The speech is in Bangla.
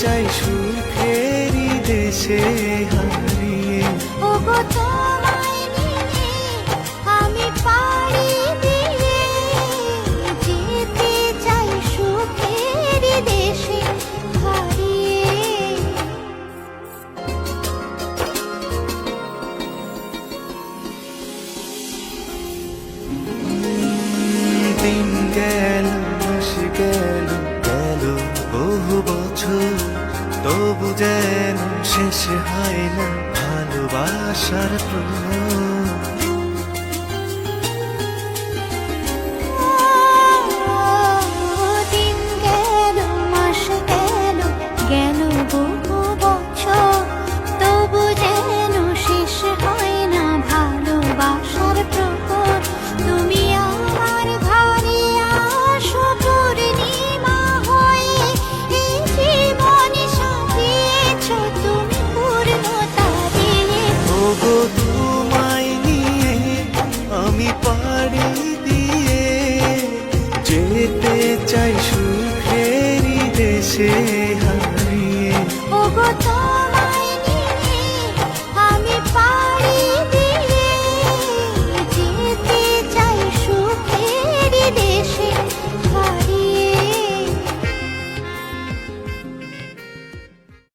চাই সুখেরই দেশে হারিয়ে। ওগো তোমায় নিয়ে আমি পাড়ি দিয়ে যেতে চাই সুখের দেশে হারিয়ে। দিন গেল মাস গেল গেল বহু বছর, তবু যেন শেষ হয় না ভালোবাসার প্রহর। দিন গেল মাস গেল গেল বহু বছর, তবু যেন শেষ হয় না ভালোবাসার প্রহর। তুমি আমার ঘরে আসো পূর্ণিমা হয়ে, এই জীবন সাজিয়েছ তুমি পূর্ণতা দিয়ে। ওগো তোমায় নিয়ে আমি পাড়ি দিয়ে যেতে চাই সুখেরই দেশে হারিয়ে। ওগো